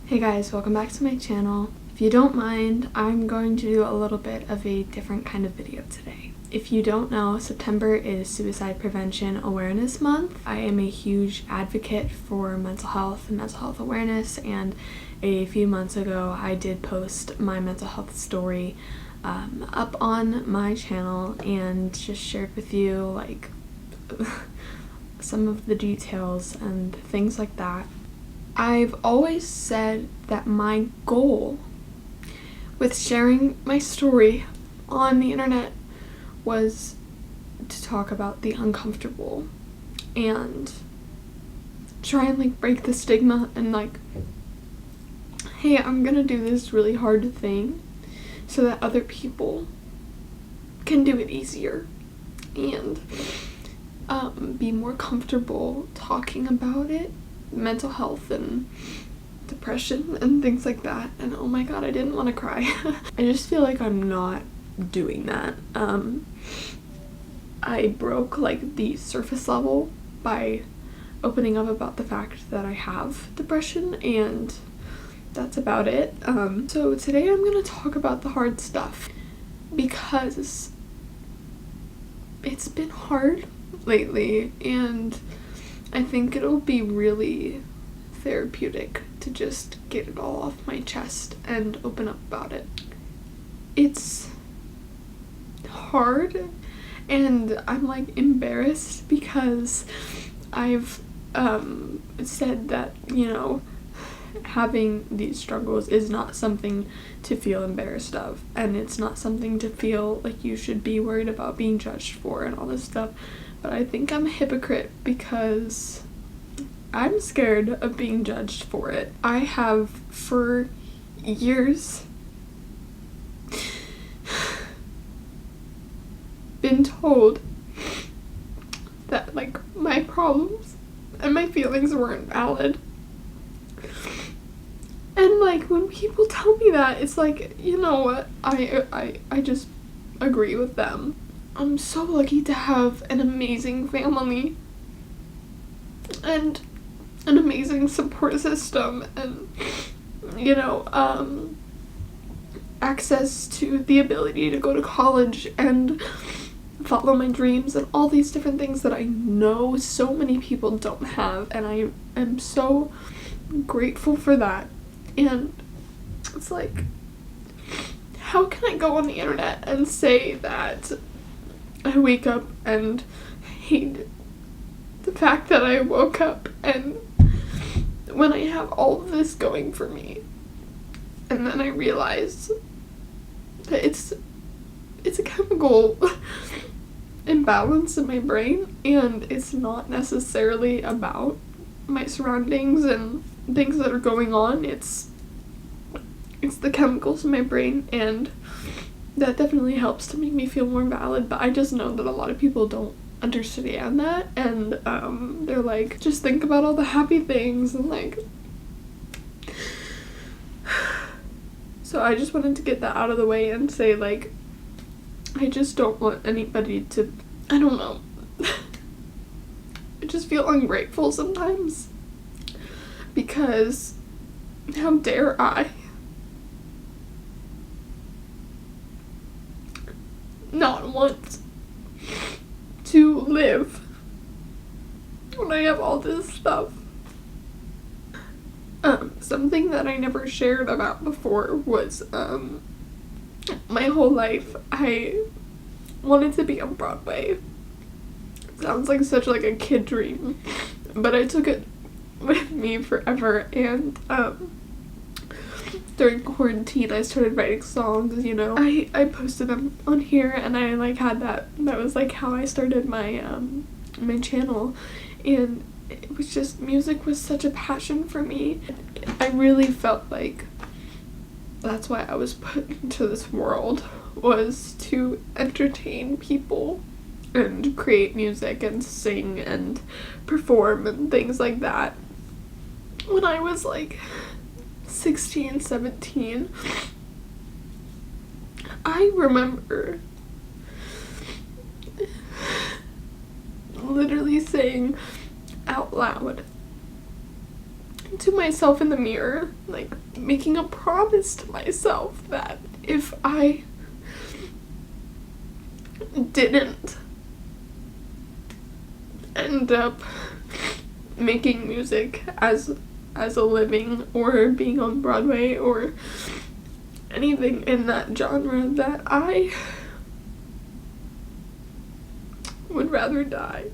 Hey guys, welcome back to my channel. If you don't mind, I'm going to do a little bit of a different kind of video today. If you don't know, September is Suicide Prevention Awareness Month. I am a huge advocate for mental health and mental health awareness, and a few months ago I did post my mental health story up on my channel and just shared with you like some of the details and things like that. I've always said that my goal with sharing my story on the internet was to talk about the uncomfortable and try and like break the stigma and like, hey, I'm gonna do this really hard thing so that other people can do it easier and be more comfortable talking about it. Mental health and depression and things like that. And oh my god, I didn't want to cry. I just feel like I'm not doing that. I broke like the surface level by opening up about the fact that I have depression, and that's about it. So today I'm gonna talk about the hard stuff because it's been hard lately, and I think it'll be really therapeutic to just get it all off my chest and open up about it. It's hard and I'm like embarrassed because I've said that, you know, having these struggles is not something to feel embarrassed of, and it's not something to feel like you should be worried about being judged for and all this stuff. But I think I'm a hypocrite because I'm scared of being judged for it. I have for years been told that like my problems and my feelings weren't valid. And like when people tell me that, it's like, you know what, I just agree with them. I'm so lucky to have an amazing family and an amazing support system and, you know, access to the ability to go to college and follow my dreams and all these different things that I know so many people don't have, and I am so grateful for that. And it's like, how can I go on the internet and say that I wake up and hate the fact that I woke up and when I have all of this going for me, and then I realize that it's a chemical imbalance in my brain, and it's not necessarily about my surroundings and things that are going on. It's the chemicals in my brain, and that definitely helps to make me feel more valid. But I just know that a lot of people don't understand that, and they're like, just think about all the happy things, and like, so I just wanted to get that out of the way and say, like, I just don't want anybody to, I don't know, I just feel ungrateful sometimes because how dare I not want to live when I have all this stuff. Something that I never shared about before was my whole life I wanted to be on Broadway. Sounds like such like a kid dream, but I took it with me forever, and during quarantine I started writing songs, you know. I posted them on here, and I like had that was like how I started my my channel, and it was just, music was such a passion for me. I really felt like that's why I was put into this world, was to entertain people and create music and sing and perform and things like that. When I was like 16, 17, I remember literally saying out loud to myself in the mirror, like making a promise to myself that if I didn't end up making music as a living or being on Broadway or anything in that genre, that I would rather die.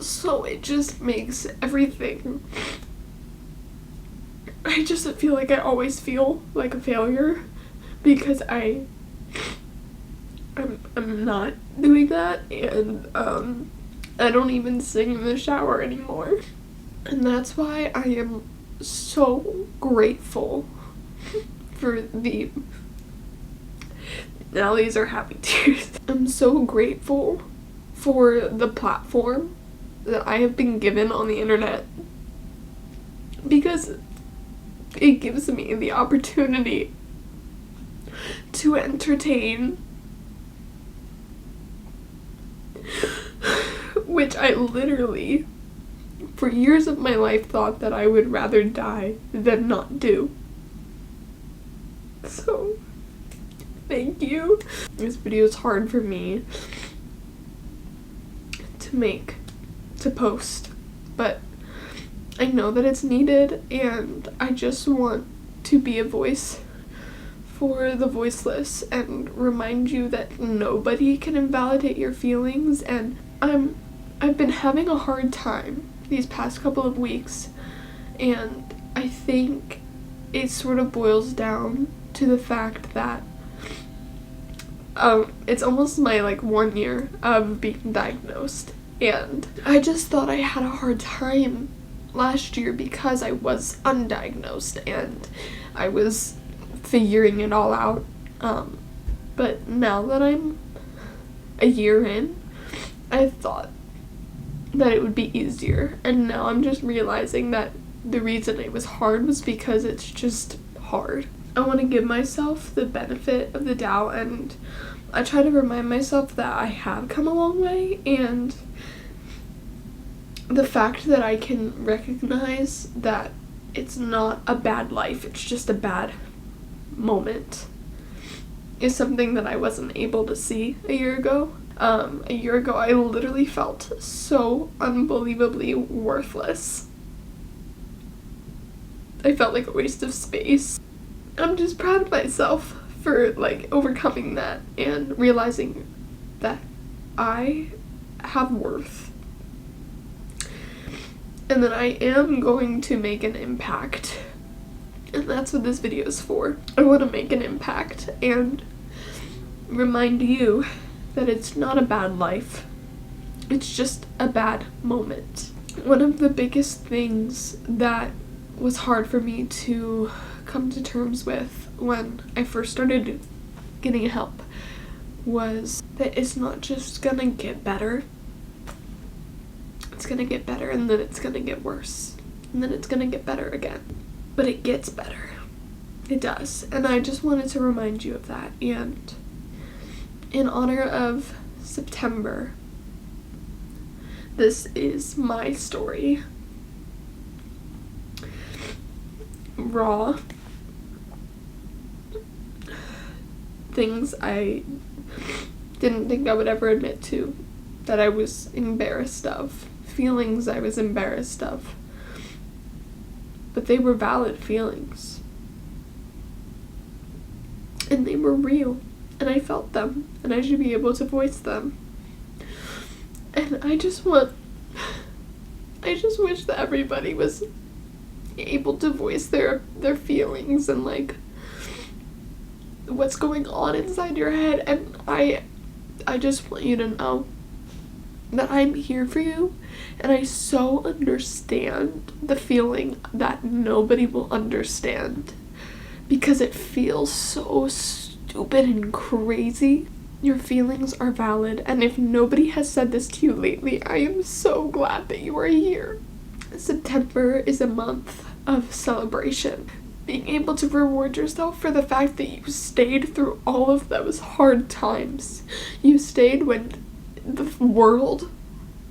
So it just makes everything, I just feel like I always feel like a failure because I'm not doing that, and I don't even sing in the shower anymore. And that's why I am so grateful for now these are happy tears. I'm so grateful for the platform that I have been given on the internet, because it gives me the opportunity to entertain, which I literally, for years of my life, thought that I would rather die than not do. So, thank you. This video is hard for me to post, but I know that it's needed, and I just want to be a voice for the voiceless and remind you that nobody can invalidate your feelings. And I've been having a hard time these past couple of weeks, and I think it sort of boils down to the fact that it's almost my 1 year of being diagnosed, and I just thought I had a hard time last year because I was undiagnosed and I was figuring it all out, but now that I'm a year in, I thought that it would be easier, and now I'm just realizing that the reason it was hard was because it's just hard. I want to give myself the benefit of the doubt, and I try to remind myself that I have come a long way, and the fact that I can recognize that it's not a bad life, it's just a bad moment, is something that I wasn't able to see a year ago. A year ago, I literally felt so unbelievably worthless. I felt like a waste of space. I'm just proud of myself for overcoming that and realizing that I have worth, and that I am going to make an impact. And that's what this video is for. I want to make an impact and remind you that it's not a bad life. It's just a bad moment. One of the biggest things that was hard for me to come to terms with when I first started getting help was that it's not just gonna get better. It's gonna get better, and then it's gonna get worse, and then it's gonna get better again. But it gets better. It does. And I just wanted to remind you of that. And in honor of September, this is my story. Raw. Things I didn't think I would ever admit to, that I was embarrassed of. Feelings I was embarrassed of. But they were valid feelings. And they were real. And I felt them. And I should be able to voice them. And I just wish that everybody was able to voice their feelings and what's going on inside your head. And I just want you to know that I'm here for you, and I so understand the feeling that nobody will understand, because it feels so stupid and crazy. Your feelings are valid, and if nobody has said this to you lately, I am so glad that you are here. September is a month of celebration. Being able to reward yourself for the fact that you stayed through all of those hard times. You stayed when the world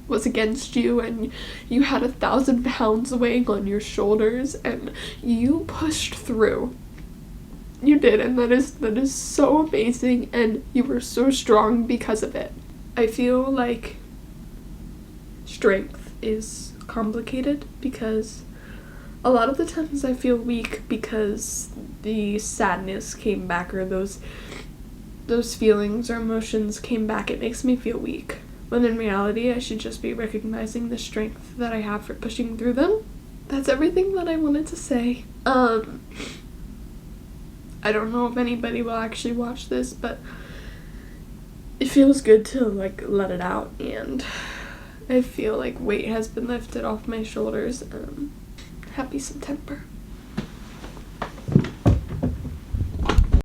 was against you and you had 1,000 pounds weighing on your shoulders and you pushed through. You did, and that is so amazing, and you were so strong because of it. I feel like strength is complicated because a lot of the times I feel weak because the sadness came back, or those feelings or emotions came back. It makes me feel weak. When in reality, I should just be recognizing the strength that I have for pushing through them. That's everything that I wanted to say. I don't know if anybody will actually watch this, but it feels good to like let it out, and I feel like weight has been lifted off my shoulders. Happy September.